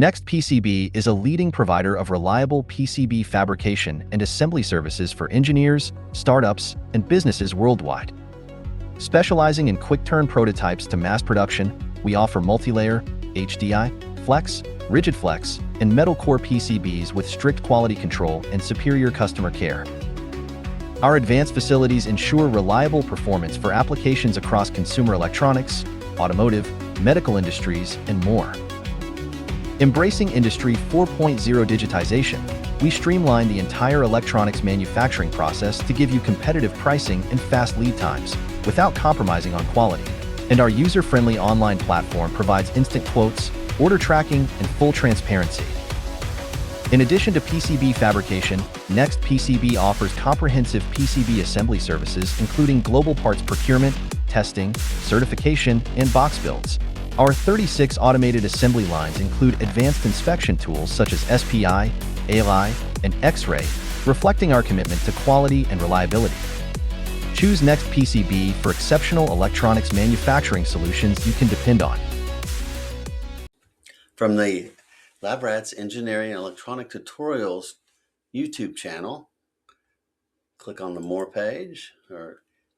NextPCB is a leading provider of reliable PCB fabrication and assembly services for engineers, startups, and businesses worldwide. Specializing in quick-turn prototypes to mass production, we offer multi-layer, HDI, flex, rigid flex, and metal core PCBs with strict quality control and superior customer care. Our advanced facilities ensure reliable performance for applications across consumer electronics, automotive, medical industries, and more. Embracing Industry 4.0 digitization, we streamline the entire electronics manufacturing process to give you competitive pricing and fast lead times, without compromising on quality. And our user-friendly online platform provides instant quotes, order tracking, and full transparency. In addition to PCB fabrication, NextPCB offers comprehensive PCB assembly services including global parts procurement, testing, certification, and box builds. Our 36 automated assembly lines include advanced inspection tools such as SPI, ALI, and X-ray, reflecting our commitment to quality and reliability. Choose NextPCB for exceptional electronics manufacturing solutions you can depend on. From the LabRats Engineering and Electronic Tutorials YouTube channel, click on the More page,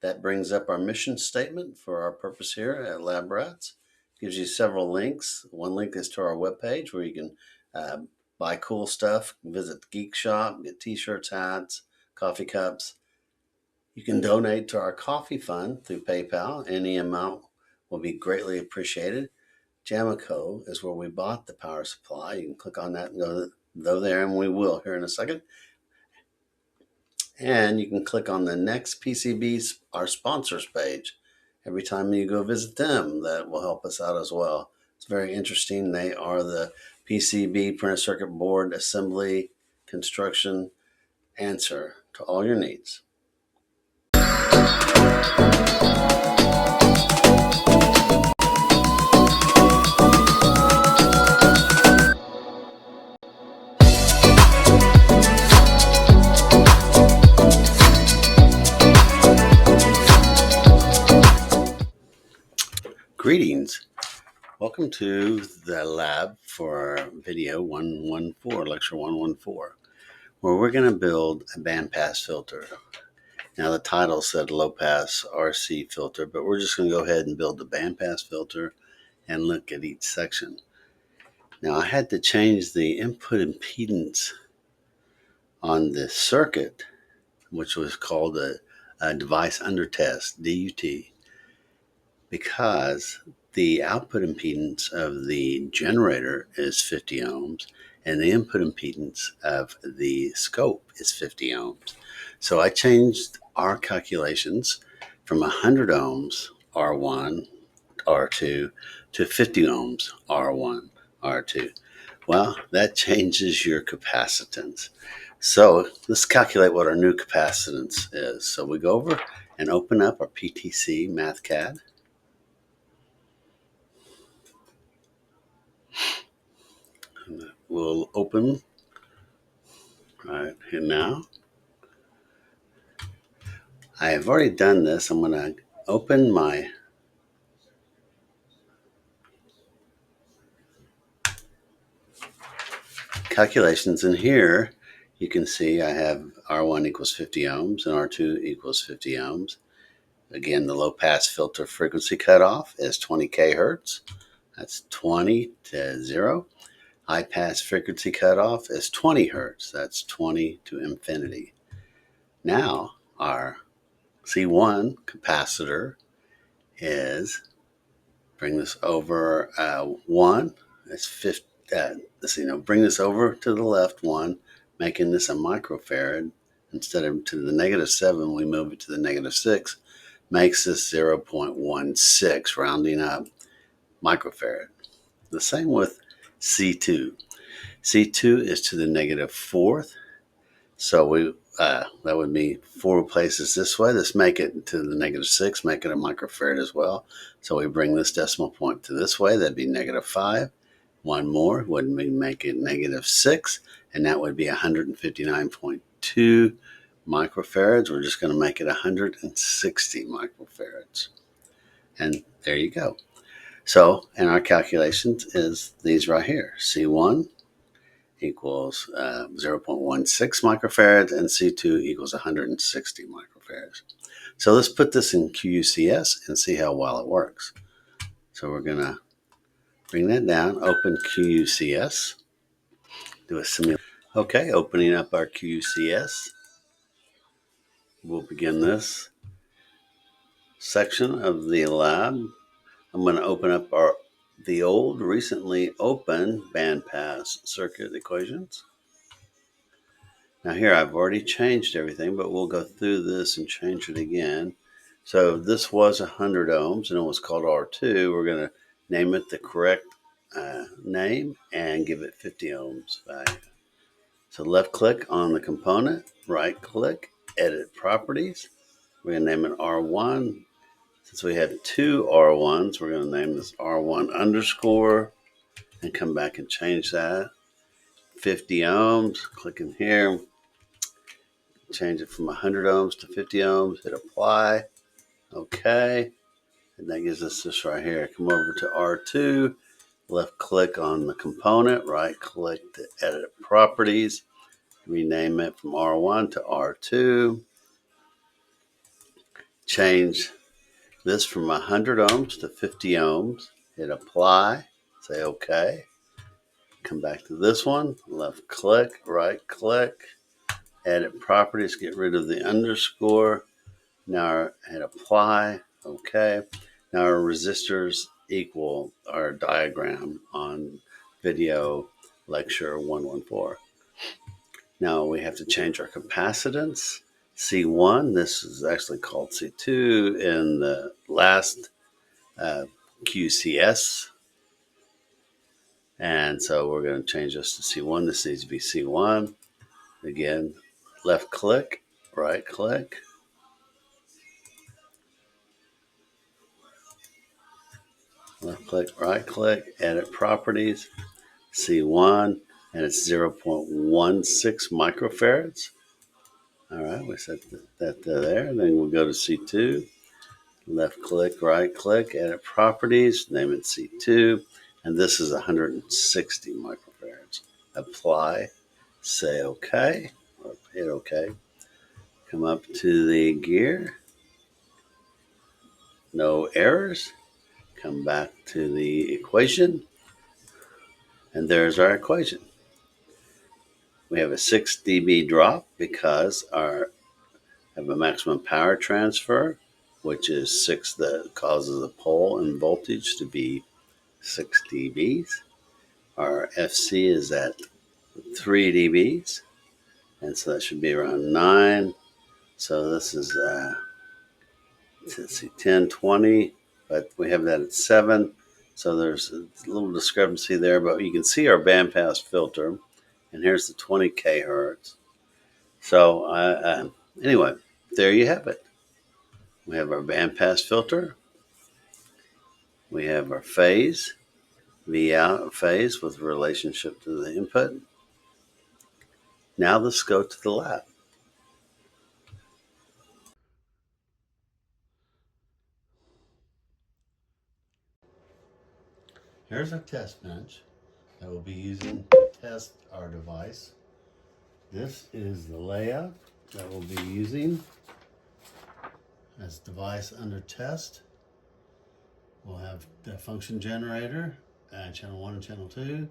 that brings up our mission statement for our purpose here at LabRats. Gives you several links. One link is to our webpage where you can buy cool stuff, visit the Geek Shop, get t-shirts, hats, coffee cups. You can donate to our coffee fund through PayPal. Any amount will be greatly appreciated. Jamico is where we bought the power supply. You can click on that and go there, and we will here in a second. And you can click on the NextPCB, our sponsors page. Every time you go visit them, that will help us out as well. It's very interesting. They are the PCB, printed circuit board, assembly, construction answer to all your needs. Greetings. Welcome to the lab for video 114, lecture 114, where we're going to build a bandpass filter. Now the title said low pass RC filter, but we're just going to go ahead and build the bandpass filter and look at each section. Now I had to change the input impedance on the circuit, which was called a device under test, DUT, because the output impedance of the generator is 50 ohms and the input impedance of the scope is 50 ohms. So I changed our calculations from 100 ohms R1, R2 to 50 ohms R1, R2. Well, that changes your capacitance. So let's calculate what our new capacitance is. So we go over and open up our PTC Math CAD. We'll open right here now. I have already done this. I'm going to open my calculations, and here you can see I have R1 equals 50 ohms and R2 equals 50 ohms. Again, the low pass filter frequency cutoff is 20 kHz. That's 20 to 0. High pass frequency cutoff is 20 Hertz. That's 20 to infinity. Now our C1 capacitor is, bring this over 1. It's 50. Bring this over to the left 1, making this a microfarad. Instead of to the -7, we move it to the -6. Makes this 0.16, rounding up, microfarad. The same with C2. C2 is to the -4th. So that would be 4 places this way. Let's make it to the -6, make it a microfarad as well. So we bring this decimal point to this way. That'd be -5. One more would make it -6, and that would be 159.2 microfarads. We're just going to make it 160 microfarads. And there you go. So, in our calculations is these right here. C1 equals 0.16 microfarads and C2 equals 160 microfarads. So let's put this in QUCS and see how well it works. So we're going to bring that down, open QUCS, do a simulation. Okay, opening up our QUCS. We'll begin this section of the lab. I'm going to open up the old, recently open bandpass circuit equations. Now here I've already changed everything, but we'll go through this and change it again. So this was 100 ohms and it was called R2. We're going to name it the correct name and give it 50 ohms value. So left click on the component, right click, edit properties. We're going to name it R1. Since we have two R1s, we're going to name this R1 underscore and come back and change that. 50 ohms, click in here, change it from 100 ohms to 50 ohms, hit apply, okay, and that gives us this right here. Come over to R2, left click on the component, right click to edit properties, rename it from R1 to R2, change this from 100 ohms to 50 ohms, hit apply, say okay, come back to this one, left click, right click, edit properties, get rid of the underscore, now hit apply, okay. Now our resistors equal our diagram on video lecture 114. Now we have to change our capacitance. C1, this is actually called C2 in the last QCS. And so we're going to change this to C1. This needs to be C1. Again, left click, right click. Left click, right click, edit properties, C1, and it's 0.16 microfarads. All right, we set that there. Then we'll go to C2, left click, right click, edit properties, name it C2, and this is 160 microfarads. Apply, say OK, or hit OK. Come up to the gear, no errors. Come back to the equation, and there's our equation. We have a 6 dB drop because our have a maximum power transfer, which is 6 that causes the pole and voltage to be 6 dBs. Our FC is at 3 dBs, and so that should be around 9. So this is let's see, 10, 20, but we have that at 7. So there's a little discrepancy there, but you can see our bandpass filter, and here's the 20 kHz. So anyway, there you have it. We have our bandpass filter. We have our phase, V out phase with relationship to the input. Now let's go to the lab. Here's our test bench that we'll be using to test our device. This is the layout that we'll be using as device under test. We'll have the function generator, channel 1 and channel 2,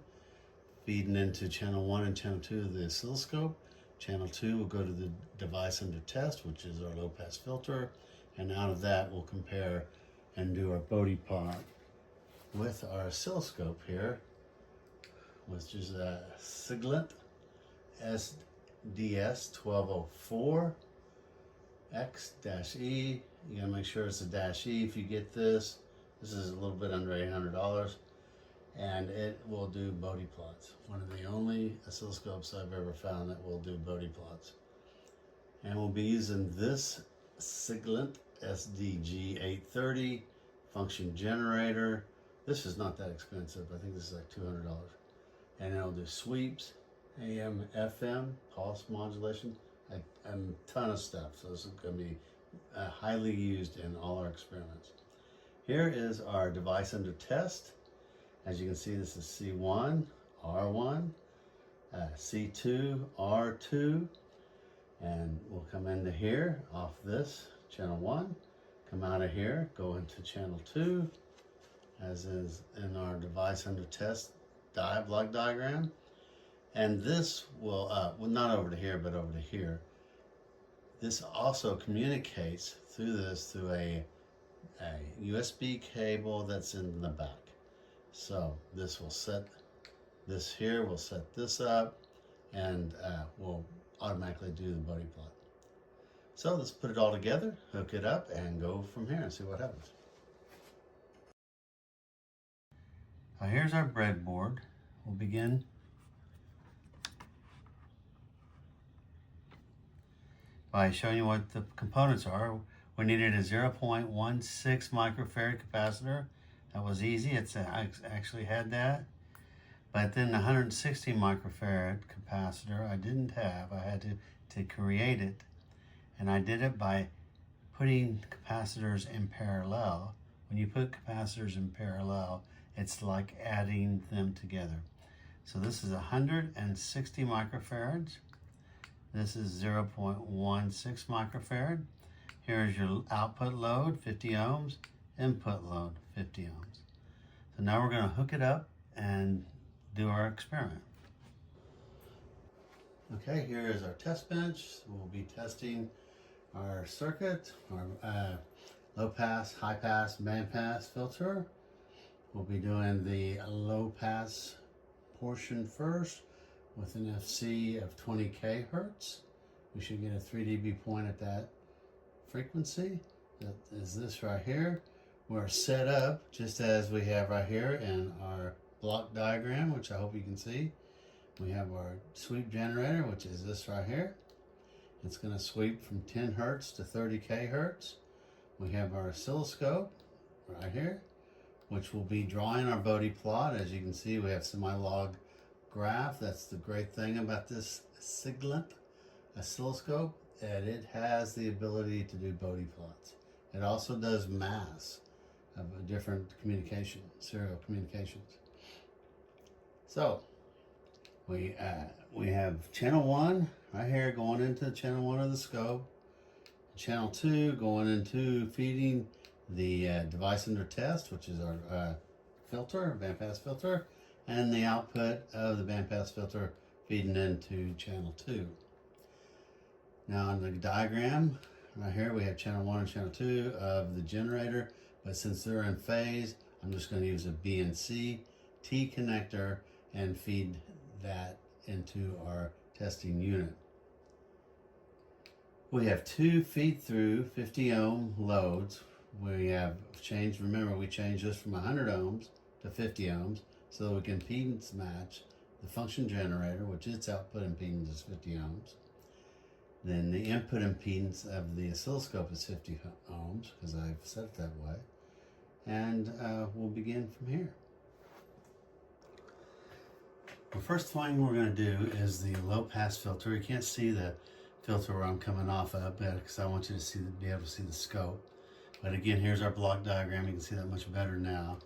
feeding into channel 1 and channel 2 of the oscilloscope. Channel 2 will go to the device under test, which is our low pass filter, and out of that we'll compare and do our Bode plot with our oscilloscope here, which is a Siglet SDS 1204 X-E. You gotta make sure it's a -E if you get this. This is a little bit under $800, and it will do Bode plots. One of the only oscilloscopes I've ever found that will do Bode plots. And we'll be using this Siglet SDG 830 function generator. This is not that expensive. I think this is like $200. And it'll do sweeps, AM, FM, pulse modulation, a ton of stuff. So this is going to be highly used in all our experiments. Here is our device under test. As you can see, this is C1, R1, C2, R2, and we'll come into here off this channel 1, come out of here, go into channel 2, as is in our device under test block diagram. And this will, well, not over to here, but over to here. This also communicates through this through a USB cable that's in the back. So this will set this here, we'll set this up, and we'll automatically do the Bode plot. So let's put it all together, hook it up, and go from here and see what happens. Now here's our breadboard. We'll begin by showing you what the components are. We needed a 0.16 microfarad capacitor. That was easy, I actually had that. But then the 160 microfarad capacitor I didn't have. I had to create it. And I did it by putting capacitors in parallel. When you put capacitors in parallel, it's like adding them together. So this is 160 microfarads. This is 0.16 microfarad. Here's your output load, 50 ohms, input load, 50 ohms. So now we're going to hook it up and do our experiment. Okay, here is our test bench. We'll be testing our circuit, our low pass, high pass, band pass filter. We'll be doing the low pass portion first with an FC of 20 kHz. We should get a 3 dB point at that frequency. That is this right here. We're set up just as we have right here in our block diagram, which I hope you can see. We have our sweep generator, which is this right here. It's going to sweep from 10 Hertz to 30 kHz. We have our oscilloscope right here, which will be drawing our Bode plot. As you can see, we have semi-log graph. That's the great thing about this Siglent oscilloscope, that it has the ability to do Bode plots. It also does mass of different communication, serial communications. So we have channel 1 right here going into channel 1 of the scope, channel 2 going into feeding the device under test, which is our filter, bandpass filter, and the output of the bandpass filter feeding into channel 2. Now on the diagram right here we have channel 1 and channel 2 of the generator, but since they're in phase, I'm just going to use a B and C T connector and feed that into our testing unit. We have 2 feed-through 50 ohm loads. We have changed, remember we changed this from 100 ohms to 50 ohms so that we can impedance match the function generator, which its output impedance is 50 ohms. Then the input impedance of the oscilloscope is 50 ohms because I've set it that way. And we'll begin from here. The first thing we're going to do is the low pass filter. You can't see the filter where I'm coming off of because I want you to be able to see the scope. But again, here's our block diagram. You can see that much better now.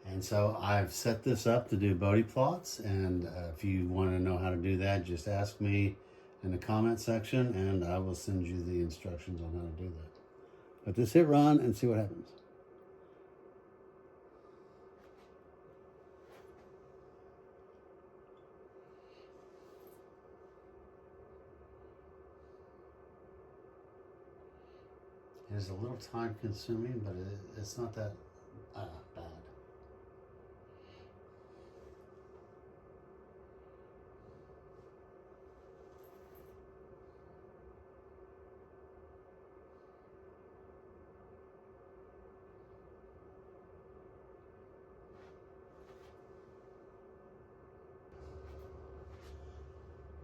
And so I've set this up to do Bode plots. And if you want to know how to do that, just ask me in the comment section and I will send you the instructions on how to do that. But just hit run and see what happens. It is a little time consuming, but it's not that bad.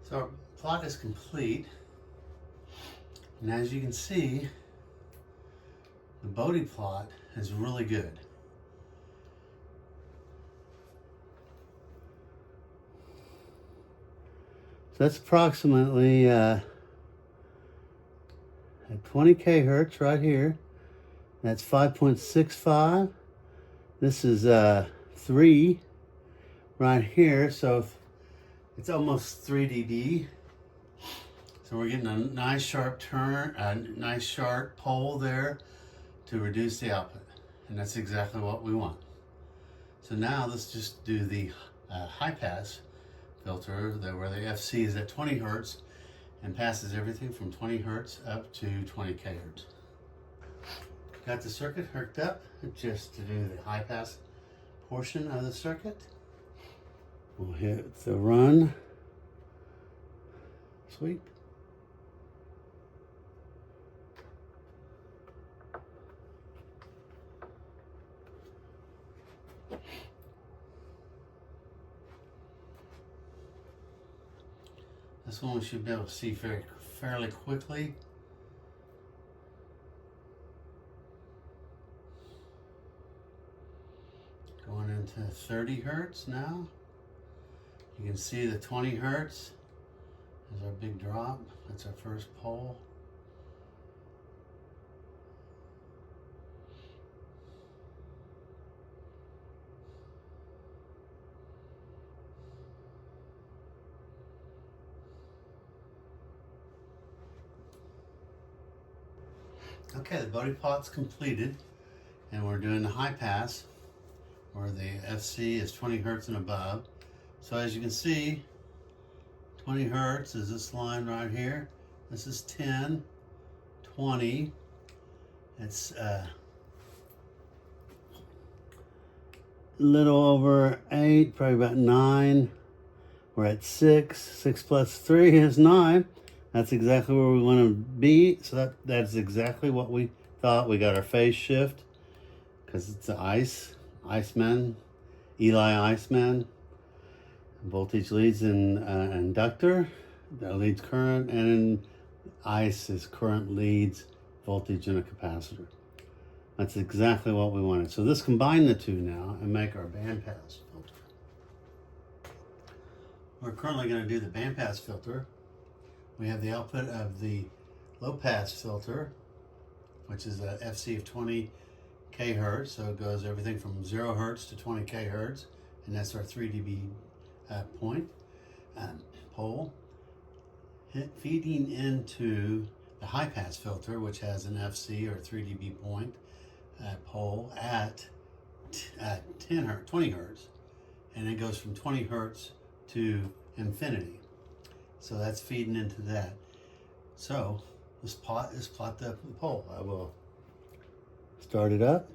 So our plot is complete, and as you can see, the Bode plot is really good. So that's approximately at 20 kHz right here. That's 5.65. This is 3 right here, so it's almost 3 dB. So we're getting a nice sharp turn, a nice sharp pole there to reduce the output, and that's exactly what we want. So now let's just do the high pass filter where the FC is at 20 Hertz and passes everything from 20 Hertz up to 20 kHz. Got the circuit hooked up just to do the high pass portion of the circuit. We'll hit the run sweep. This one we should be able to see fairly quickly. Going into 30 Hertz now. You can see the 20 Hertz is our big drop. That's our first pole. Okay, the Bode plot's completed, and we're doing the high pass where the FC is 20 Hertz and above. So as you can see, 20 Hertz is this line right here. This is 10, 20. It's a little over 8, probably about 9. We're at 6. 6 plus 3 is 9. That's exactly where we want to be. So that's exactly what we thought. We got our phase shift because it's the Iceman, Eli Iceman. Voltage leads in inductor, that leads current, and in ice is current leads voltage in a capacitor. That's exactly what we wanted. So let's combine the two now and make our bandpass filter. We're currently going to do the bandpass filter. We have the output of the low pass filter, which is a FC of 20 kHz. So it goes everything from 0 Hertz to 20 kHz, and that's our 3 dB pole. Feeding into the high pass filter, which has an FC or 3 dB point pole at 20 Hertz, and it goes from 20 Hertz to infinity. So that's feeding into that. So let's plot the pole. I will start it up.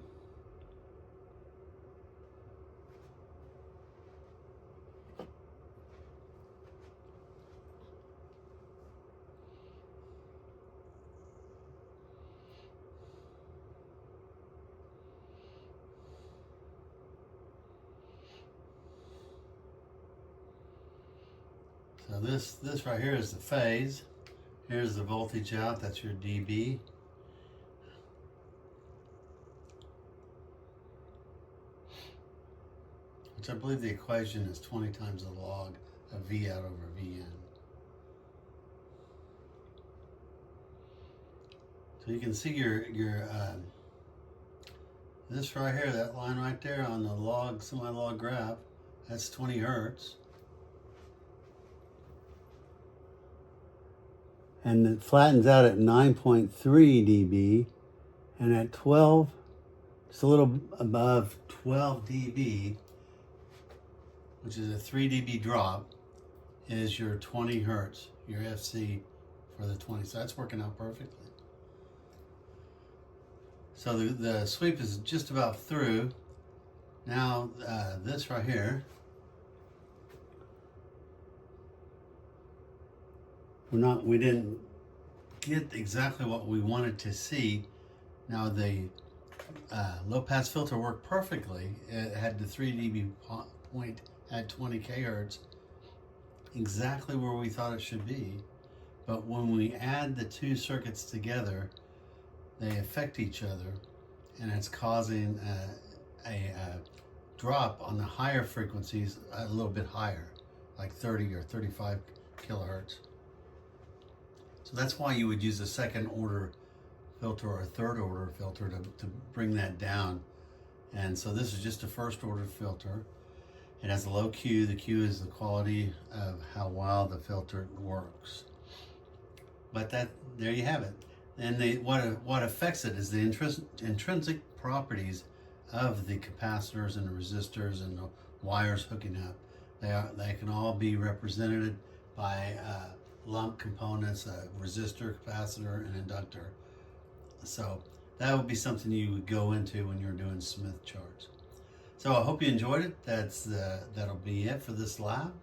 So this right here is the phase. Here's the voltage out, that's your dB. Which I believe the equation is 20 times the log of V out over Vn. So you can see your this right here, that line right there on the semi-log graph, that's 20 Hertz. And it flattens out at 9.3 dB, and at 12, just a little above 12 dB, which is a 3 dB drop, is your 20 Hertz, your FC for the 20. So that's working out perfectly. So the sweep is just about through. Now this right here, we didn't get exactly what we wanted to see. Now the low pass filter worked perfectly. It had the 3 dB point at 20 kHz, exactly where we thought it should be. But when we add the two circuits together, they affect each other, and it's causing a drop on the higher frequencies a little bit higher, like 30 or 35 kilohertz. So that's why you would use a second order filter or a third order filter to bring that down. And so this is just a first order filter. It has a low Q. The Q is the quality of how well the filter works. But there you have it. And what affects it is the intrinsic properties of the capacitors and the resistors and the wires hooking up. They can all be represented by lump components, a resistor, capacitor, and inductor. So that would be something you would go into when you're doing Smith charts. So I hope you enjoyed it. That'll be it for this lab.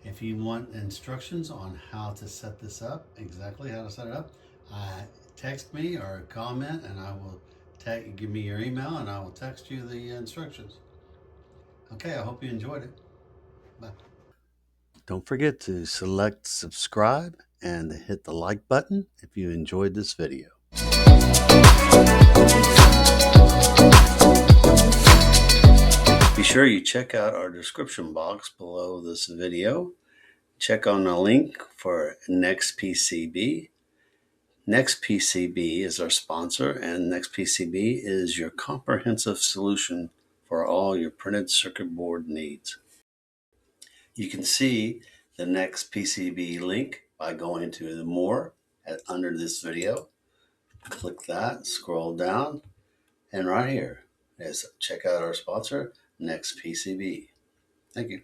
If you want instructions on how to set this up, exactly how to set it up, text me or comment, and I will give me your email, and I will text you the instructions. Okay, I hope you enjoyed it. Bye. Don't forget to select subscribe and hit the like button if you enjoyed this video. Be sure you check out our description box below this video. Check on the link for NextPCB. NextPCB is our sponsor, and NextPCB is your comprehensive solution for all your printed circuit board needs. You can see the NextPCB link by going to the More under this video. Click that, scroll down, and right here is check out our sponsor, NextPCB. Thank you.